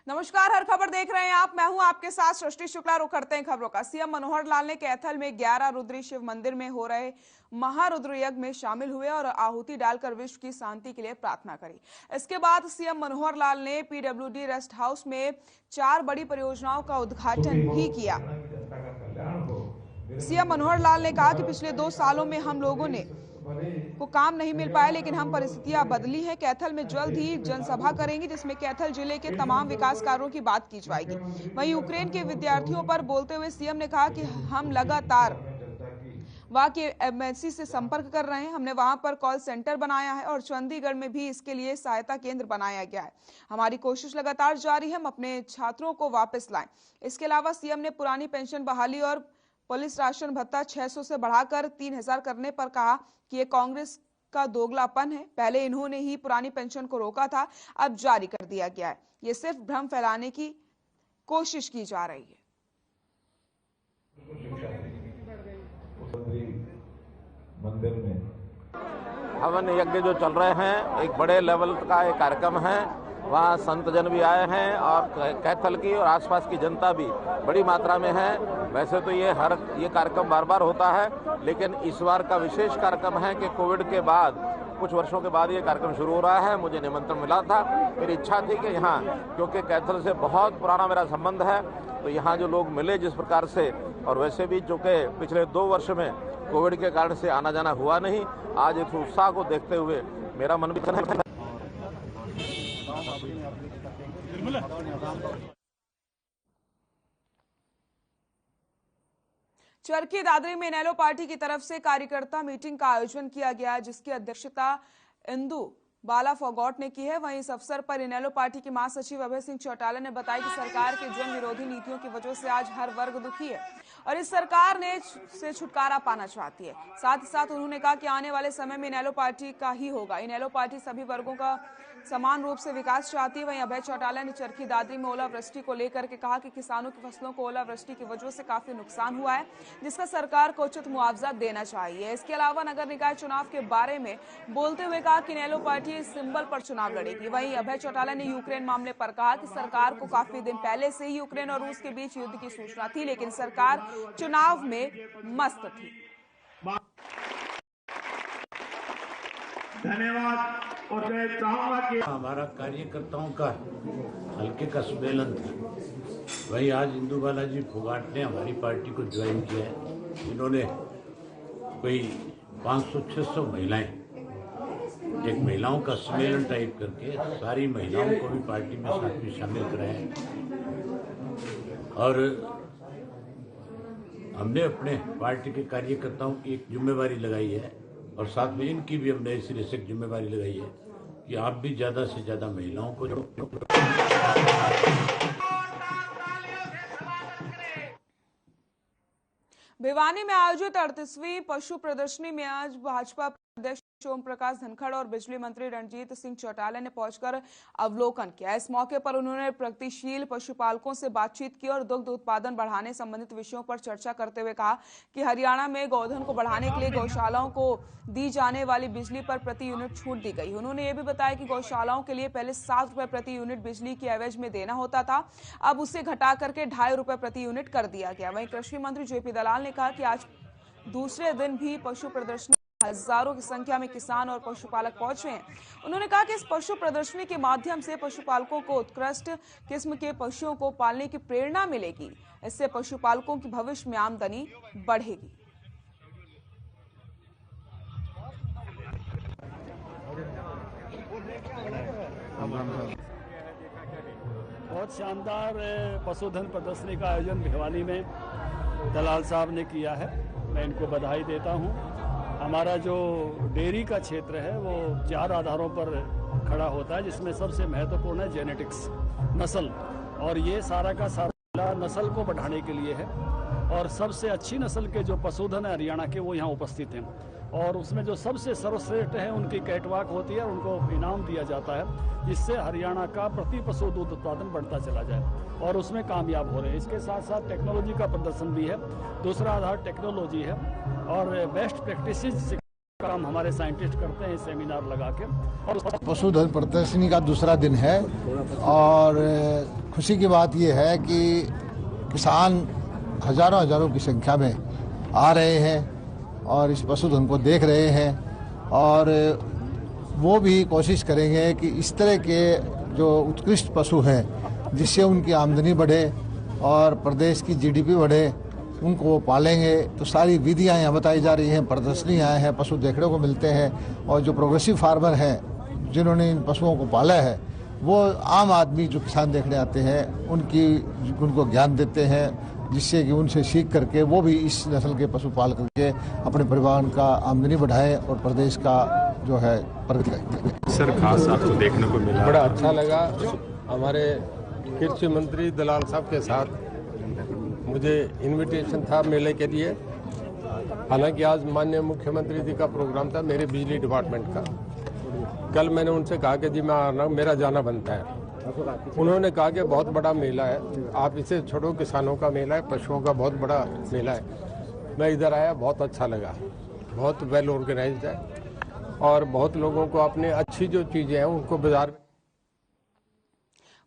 नमस्कार, हर खबर देख रहे हैं आप। मैं हूं आपके साथ सृष्टि शुक्ला। रुक करते हैं खबरों का। सीएम मनोहर लाल ने कैथल में 11 रुद्री शिव मंदिर में हो रहे महारुद्र यज्ञ में शामिल हुए और आहुति डालकर विश्व की शांति के लिए प्रार्थना करी। इसके बाद सीएम मनोहर लाल ने पीडब्ल्यूडी रेस्ट हाउस में 4 बड़ी परियोजनाओं का उद्घाटन भी किया। सीएम मनोहर लाल ने कहा कि पिछले 2 सालों में हम लोगों को काम नहीं मिल पाया, लेकिन हम परिस्थितियां बदली हैं। कैथल में जल्द ही जनसभा करेंगे, जिसमें कैथल जिले के तमाम विकास कार्यों की बात की जाएगी। वहीं यूक्रेन के विद्यार्थियों पर बोलते हुए सीएम ने कहा कि हम लगातार वहां के एम्बेसी से संपर्क कर रहे हैं। हमने वहां पर कॉल सेंटर बनाया है और चंडीगढ़ में भी इसके लिए सहायता केंद्र बनाया गया है। हमारी कोशिश लगातार जारी है, हम अपने छात्रों को वापस लाएं। इसके अलावा सीएम ने पुरानी पेंशन बहाली और पुलिस राशन भत्ता 600 से बढ़ाकर 3000 करने पर कहा कि ये कांग्रेस का दोगलापन है। पहले इन्होंने ही पुरानी पेंशन को रोका था, अब जारी कर दिया गया है। ये सिर्फ भ्रम फैलाने की कोशिश की जा रही है। मंदिर में हवन यज्ञ जो चल रहे हैं, एक बड़े लेवल का एक कार्यक्रम है। वहाँ संत जन भी आए हैं और कैथल की और आसपास की जनता भी बड़ी मात्रा में है। वैसे तो ये कार्यक्रम बार बार होता है, लेकिन इस बार का विशेष कार्यक्रम है कि कोविड के बाद कुछ वर्षों के बाद ये कार्यक्रम शुरू हो रहा है। मुझे निमंत्रण मिला था, मेरी इच्छा थी कि यहाँ, क्योंकि कैथल से बहुत पुराना मेरा संबंध है, तो यहाँ जो लोग मिले जिस प्रकार से, और वैसे भी जो कि पिछले 2 वर्ष में कोविड के कारण से आना जाना हुआ नहीं, आज इस उत्साह को देखते हुए मेरा मन भी चरखी दादरी में इनेलो पार्टी की तरफ से कार्यकर्ता मीटिंग का आयोजन किया गया, जिसकी अध्यक्षता इंदु बाला फोगाट ने की है। वहीं इस अवसर पर इनेलो पार्टी के महासचिव अभय सिंह चौटाला ने बताया कि सरकार की जन विरोधी नीतियों की वजह से आज हर वर्ग दुखी है और इस सरकार से छुटकारा पाना चाहती है। साथ ही साथ उन्होंने कहा कि आने वाले समय में इनेलो पार्टी का ही होगा। इनेलो पार्टी सभी वर्गों का समान रूप से विकास चाहती है। वहीं अभय चौटाला ने चरखी दादरी में ओलावृष्टि को लेकर के कहा कि किसानों की फसलों को ओलावृष्टि की वजह से काफी नुकसान हुआ है, जिसका सरकार को उचित मुआवजा देना चाहिए। इसके अलावा नगर निकाय चुनाव के बारे में बोलते हुए कहा कि इनेलो पार्टी इस सिंबल पर चुनाव लड़ेगी। वहीं अभय चौटाला ने यूक्रेन मामले पर कहा कि सरकार को काफी दिन पहले से ही यूक्रेन और रूस के बीच युद्ध की सूचना थी, लेकिन सरकार चुनाव में मस्त थी। धन्यवाद। और मैं चाहूंगा कि हमारा कार्यकर्ताओं का हल्के का सम्मेलन था। वही आज इंदु बालाजी फोगाट ने हमारी पार्टी को ज्वाइन किया है। इन्होंने कोई 500-600 महिलाएं, एक महिलाओं का सम्मेलन टाइप करके सारी महिलाओं को भी पार्टी में साथ में शामिल कराया है। और हमने अपने पार्टी के कार्यकर्ताओं की एक जिम्मेवारी लगाई है और साथ में इनकी भी हमने इस सिरे से जिम्मेवारी लगाई है कि आप भी ज्यादा से ज्यादा महिलाओं को भिवानी में आयोजित 38वीं पशु प्रदर्शनी में आज भाजपा अध्यक्ष ओम प्रकाश धनखड़ और बिजली मंत्री रणजीत सिंह चौटाला ने पहुंचकर अवलोकन किया। इस मौके पर उन्होंने प्रगतिशील पशुपालकों से बातचीत की और दुग्ध उत्पादन बढ़ाने संबंधित विषयों पर चर्चा करते हुए कहा कि हरियाणा में गौधन को बढ़ाने के लिए गौशालाओं को दी जाने वाली बिजली पर प्रति यूनिट छूट दी गई। उन्होंने ये भी बताया कि गौशालाओं के लिए पहले 7 रुपए प्रति यूनिट बिजली की एवज में देना होता था, अब उसे घटा करके 2.5 रुपए प्रति यूनिट कर दिया गया। वहीं कृषि मंत्री जेपी दलाल ने कहा कि आज दूसरे दिन भी पशु प्रदर्शनी हजारों की संख्या में किसान और पशुपालक पहुंचे हैं। उन्होंने कहा कि इस पशु प्रदर्शनी के माध्यम से पशुपालकों को उत्कृष्ट किस्म के पशुओं को पालने की प्रेरणा मिलेगी। इससे पशुपालकों की भविष्य में आमदनी बढ़ेगी। बहुत शानदार पशुधन प्रदर्शनी का आयोजन भिवानी में दलाल साहब ने किया है। मैं इनको बधाई देता हूं। हमारा जो डेयरी का क्षेत्र है वो 4 आधारों पर खड़ा होता है, जिसमें सबसे महत्वपूर्ण है जेनेटिक्स, नस्ल, और ये सारा का सारा नस्ल को बढ़ाने के लिए है। और सबसे अच्छी नस्ल के जो पशुधन है हरियाणा के, वो यहाँ उपस्थित हैं और उसमें जो सबसे सर्वश्रेष्ठ है उनकी कैटवाक होती है और उनको इनाम दिया जाता है, जिससे हरियाणा का प्रति पशु दूध उत्पादन बढ़ता चला जाए और उसमें कामयाब हो रहे हैं। इसके साथ साथ टेक्नोलॉजी का प्रदर्शन भी है। दूसरा आधार टेक्नोलॉजी है और बेस्ट प्रैक्टिसेस काम हमारे साइंटिस्ट करते हैं सेमिनार लगा के। और पशुधन प्रदर्शनी का दूसरा दिन है और खुशी की बात यह है कि किसान हजारों की संख्या में आ रहे हैं और इस पशुधन को देख रहे हैं और वो भी कोशिश करेंगे कि इस तरह के जो उत्कृष्ट पशु हैं जिससे उनकी आमदनी बढ़े और प्रदेश की जीडीपी बढ़े उनको वो पालेंगे। तो सारी विधियां यहाँ बताई जा रही हैं, प्रदर्शनी आए हैं, पशु देखने को मिलते हैं और जो प्रोग्रेसिव फार्मर हैं जिन्होंने इन पशुओं को पाला है वो आम आदमी जो किसान देखने आते हैं उनको ज्ञान देते हैं जिससे कि उनसे सीख करके वो भी इस नस्ल के पशु पाल करके अपने परिवार का आमदनी बढ़ाएं और प्रदेश का जो है प्रगति करें। सर खास आपको देखने को मिला, बड़ा अच्छा लगा। हमारे कृषि मंत्री दलाल साहब के साथ मुझे इनविटेशन था मेले के लिए। हालांकि आज माननीय मुख्यमंत्री जी का प्रोग्राम था मेरे बिजली डिपार्टमेंट का। कल मैंने उनसे कहा कि जी मैं आ रहा हूं, मेरा जाना बनता है। उन्होंने कहा कि बहुत बड़ा मेला है, आप इसे छोड़ो, किसानों का मेला है, पशुओं का बहुत बड़ा मेला है। मैं इधर आया, बहुत अच्छा लगा, बहुत वेल ऑर्गेनाइज्ड है और बहुत लोगों को अपने अच्छी जो चीजें हैं उनको बाजार में।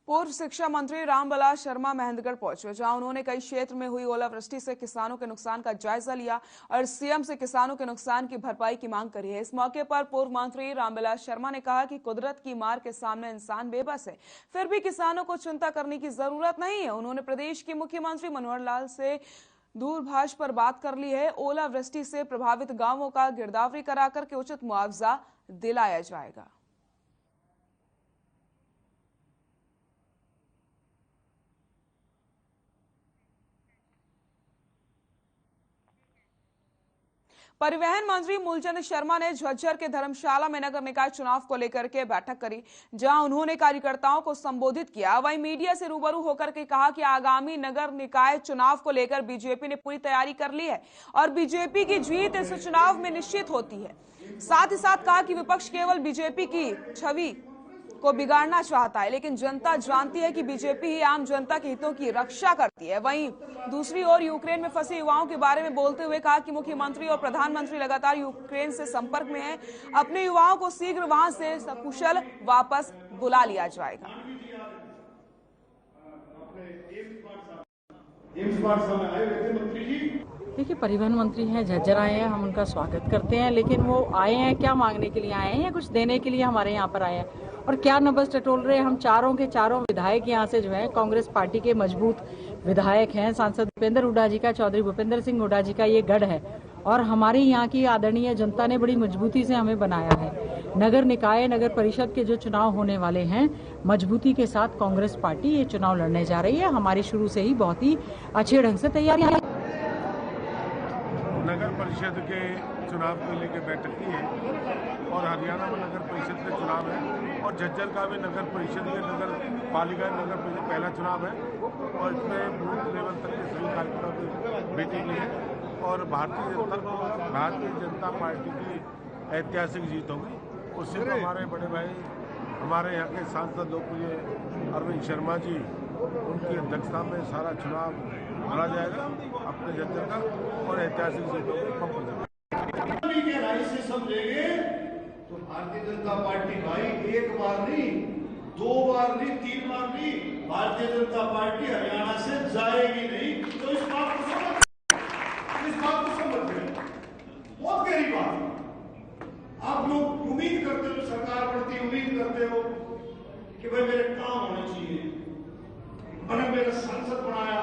पूर्व शिक्षा मंत्री रामविलास शर्मा महेंद्रगढ़ पहुंचे, जहां उन्होंने कई क्षेत्र में हुई ओलावृष्टि से किसानों के नुकसान का जायजा लिया और सीएम से किसानों के नुकसान की भरपाई की मांग करी है। इस मौके पर पूर्व मंत्री रामविलास शर्मा ने कहा कि कुदरत की मार के सामने इंसान बेबस है, फिर भी किसानों को चिंता करने की जरूरत नहीं है। उन्होंने प्रदेश के मुख्यमंत्री मनोहर लाल से दूरभाष पर बात कर ली है। ओलावृष्टि से प्रभावित गांवों का गिरदावरी कराकर के उचित मुआवजा दिलाया जाएगा। परिवहन मंत्री मूलचंद शर्मा ने झज्जर के धर्मशाला में नगर निकाय चुनाव को लेकर के बैठक करी, जहां उन्होंने कार्यकर्ताओं को संबोधित किया। वहीं मीडिया से रूबरू होकर के कहा कि आगामी नगर निकाय चुनाव को लेकर बीजेपी ने पूरी तैयारी कर ली है और बीजेपी की जीत इस चुनाव में निश्चित होती है। साथ ही साथ कहा कि विपक्ष केवल बीजेपी की छवि को बिगाड़ना चाहता है, लेकिन जनता जानती है कि बीजेपी ही आम जनता के हितों की रक्षा करती है। वहीं दूसरी ओर यूक्रेन में फंसे युवाओं के बारे में बोलते हुए कहा कि मुख्यमंत्री और प्रधानमंत्री लगातार यूक्रेन से संपर्क में हैं। अपने युवाओं को शीघ्र वहां से सकुशल वापस बुला लिया जाएगा। देखिए, परिवहन मंत्री हैं, झज्जर आए हैं, हम उनका स्वागत करते हैं, लेकिन वो आए हैं क्या मांगने के लिए आए हैं या कुछ देने के लिए हमारे यहाँ पर आए हैं? और क्या नबज टटोल रहे हैं? हम चारों के चारों विधायक यहाँ से जो है कांग्रेस पार्टी के मजबूत विधायक हैं। सांसद भूपेंद्र हुड्डा जी का, चौधरी भूपेंद्र सिंह हुड्डा जी का ये गढ़ है और हमारे यहाँ की आदरणीय जनता ने बड़ी मजबूती से हमें बनाया है। नगर निकाय, नगर परिषद के जो चुनाव होने वाले हैं, मजबूती के साथ कांग्रेस पार्टी ये चुनाव लड़ने जा रही है। हमारी शुरू से ही बहुत ही अच्छे ढंग से तैयारियां। नगर परिषद के चुनाव को लेकर बैठक की है और हरियाणा में नगर परिषद का चुनाव है और झज्जर का भी नगर परिषद के नगर पालिका नगर परिषद पहला चुनाव है और इसमें बूथ लेवल तक के सभी कार्यक्रम की मीटिंग है और भारतीय जनता पार्टी की ऐतिहासिक जीत होगी। उससे तो हमारे बड़े भाई, हमारे यहाँ के सांसद लोकप्रिय अरविंद शर्मा जी, उनकी अध्यक्षता में सारा चुनाव लड़ा जाएगा अपने झज्जर का और ऐतिहासिक जीतों में पंप गहराई से समझेंगे तो भारतीय जनता पार्टी भाई एक बार नहीं, दो बार नहीं, तीन बार नहीं, भारतीय जनता पार्टी हरियाणा से जाएगी नहीं। तो इस बात को समझ गए। बहुत गहरी बात। आप लोग उम्मीद करते हो, सरकार प्रति उम्मीद करते हो कि भाई मेरे काम होने चाहिए। मैंने मेरा सांसद बनाया,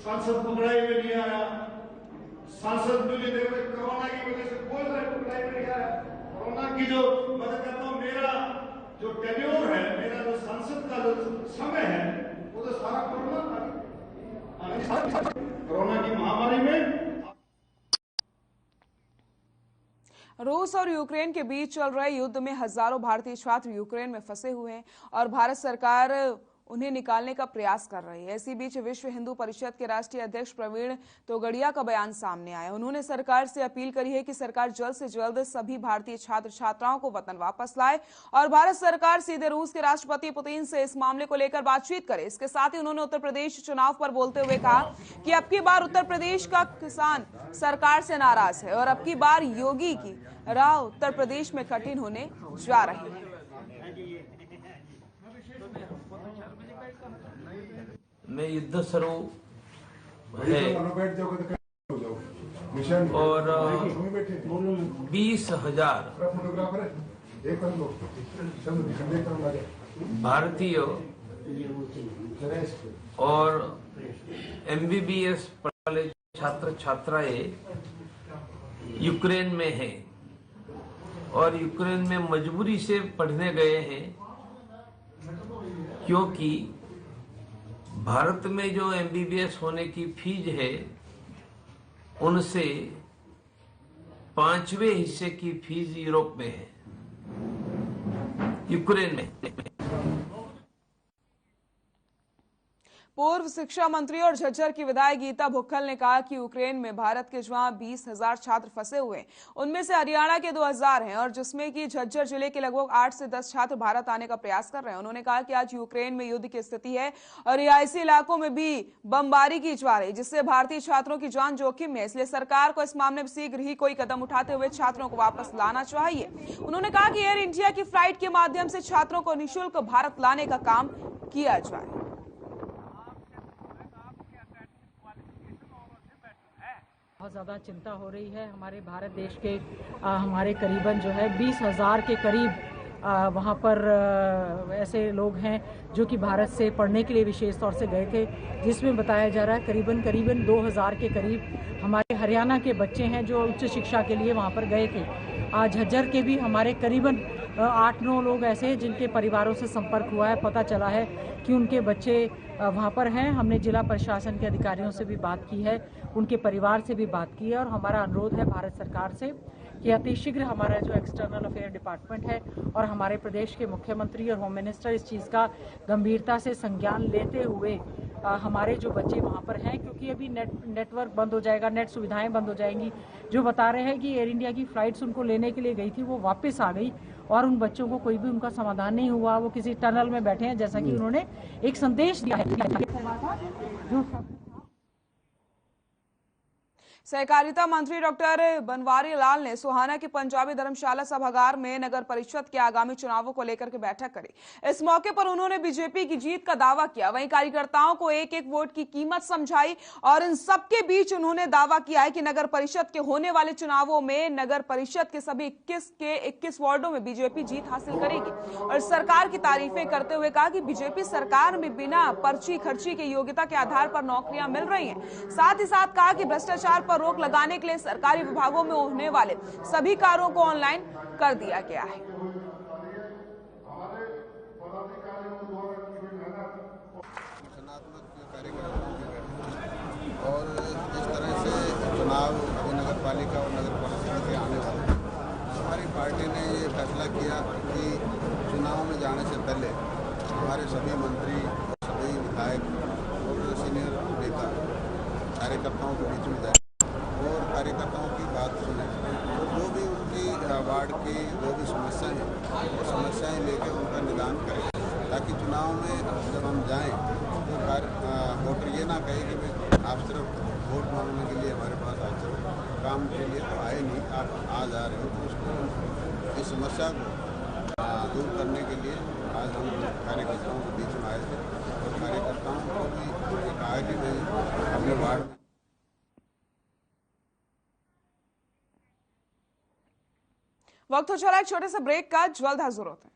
सांसद पकड़ाई में नहीं आया, सांसद मुझे देखो कोरोना की वजह से बोल रहे पकड़ाई में नहीं आया। कोरोना की जो मैं कहता हूँ, मेरा जो टेन्योर है, मेरा जो सांसद का जो समय है, वो तो सारा कोरोना की महामारी में। रूस और यूक्रेन के बीच चल रहे युद्ध में हजारों भारतीय छात्र यूक्रेन में फंसे हुए हैं और भारत सरकार उन्हें निकालने का प्रयास कर रही है। इसी बीच विश्व हिंदू परिषद के राष्ट्रीय अध्यक्ष प्रवीण तोगड़िया का बयान सामने आया। उन्होंने सरकार से अपील करी है कि सरकार जल्द से जल्द सभी भारतीय छात्र छात्राओं को वतन वापस लाए और भारत सरकार सीधे रूस के राष्ट्रपति पुतिन से इस मामले को लेकर बातचीत करे। इसके साथ ही उन्होंने उत्तर प्रदेश चुनाव पर बोलते हुए कहा कि अब की बार उत्तर प्रदेश का किसान सरकार से नाराज है और अब की बार योगी की राह उत्तर प्रदेश में कठिन होने जा रही है। में युद्ध शुरू है और 20,000 भारतीय और MBBS वाले छात्र छात्राएं यूक्रेन में हैं और यूक्रेन में मजबूरी से पढ़ने गए हैं, क्योंकि भारत में जो MBBS होने की फीस है उनसे 5वें हिस्से की फीस यूरोप में है, यूक्रेन में। पूर्व शिक्षा मंत्री और झज्जर की विधायक गीता भुक्खल ने कहा कि यूक्रेन में भारत के जहां 20,000 छात्र फंसे हुए हैं, उनमें से हरियाणा के 2,000 हैं और जिसमें कि झज्जर जिले के लगभग 8 से 10 छात्र भारत आने का प्रयास कर रहे हैं। उन्होंने कहा कि आज यूक्रेन में युद्ध की स्थिति है और रिहायशी इलाकों में भी बमबारी की जा रही है, जिससे भारतीय छात्रों की जान जोखिम में। इसलिए सरकार को इस मामले में शीघ्र ही कोई कदम उठाते हुए छात्रों को वापस लाना चाहिए। उन्होंने कहा कि एयर इंडिया की फ्लाइट के माध्यम से छात्रों को निःशुल्क भारत लाने का काम किया जाए। बहुत ज़्यादा चिंता हो रही है। हमारे भारत देश के हमारे करीबन जो है 20,000 के करीब वहाँ पर ऐसे लोग हैं जो कि भारत से पढ़ने के लिए विशेष तौर से गए थे, जिसमें बताया जा रहा है करीबन 2,000 के करीब हमारे हरियाणा के बच्चे हैं जो उच्च शिक्षा के लिए वहाँ पर गए थे। आज झज्जर के भी हमारे करीबन 8-9 लोग ऐसे हैं जिनके परिवारों से संपर्क हुआ है, पता चला है कि उनके बच्चे वहाँ पर हैं। हमने जिला प्रशासन के अधिकारियों से भी बात की है, उनके परिवार से भी बात की है और हमारा अनुरोध है भारत सरकार से कि अतिशीघ्र हमारा जो एक्सटर्नल अफेयर डिपार्टमेंट है और हमारे प्रदेश के मुख्यमंत्री और होम मिनिस्टर इस चीज़ का गंभीरता से संज्ञान लेते हुए हमारे जो बच्चे वहाँ पर हैं, क्योंकि अभी नेटवर्क बंद हो जाएगा, नेट सुविधाएं बंद हो जाएंगी। जो बता रहे हैं कि एयर इंडिया की फ्लाइट्स उनको लेने के लिए गई थी, वो वापस आ गई और उन बच्चों को कोई भी उनका समाधान नहीं हुआ। वो किसी टनल में बैठे हैं, जैसा कि उन्होंने एक संदेश दिया है। सहकारिता मंत्री डॉक्टर बनवारी लाल ने सोहाना की पंजाबी धर्मशाला सभागार में नगर परिषद के आगामी चुनावों को लेकर के बैठक करी। इस मौके पर उन्होंने बीजेपी की जीत का दावा किया। वहीं कार्यकर्ताओं को एक एक वोट की कीमत समझाई और इन सबके बीच उन्होंने दावा किया है कि नगर परिषद के होने वाले चुनावों में नगर परिषद के सभी 21 वार्डों में बीजेपी जीत हासिल करेगी और सरकार की तारीफें करते हुए कहा कि बीजेपी सरकार में बिना पर्ची खर्ची के योग्यता के आधार पर नौकरियां मिल रही हैं। साथ ही साथ कहा कि भ्रष्टाचार पर रोक लगाने के लिए सरकारी विभागों में होने वाले सभी कार्यों को ऑनलाइन कर दिया गया है। और जिस तरह से चुनाव अभी नगर पालिका और नगर परिषद के आने वाले, हमारी पार्टी ने ये फैसला किया कि चुनाव में जाने से पहले हमारे सभी मंत्री, सभी विधायक और सीनियर नेता कार्यकर्ताओं के बीच में जाए और कार्यकर्ताओं की बात सुने और जो भी उनकी वार्ड की जो भी समस्याएं हैं वो समस्याएं लेकर उनका निदान करें, ताकि चुनाव में जब हम जाएं तो वोटर ये ना कहे कि भाई आप सिर्फ वोट मांगने के लिए हमारे पास आए, काम के लिए तो आए नहीं, आप आ जा रहे हो। तो उसको इस समस्या को दूर करने के लिए आज हम कार्यकर्ताओं के बीच में आए थे और कार्यकर्ताओं को भी कहा कि भाई अपने वार्ड में। वक्त हो चला एक छोटे से ब्रेक का, जल्द हाजिर होते हैं।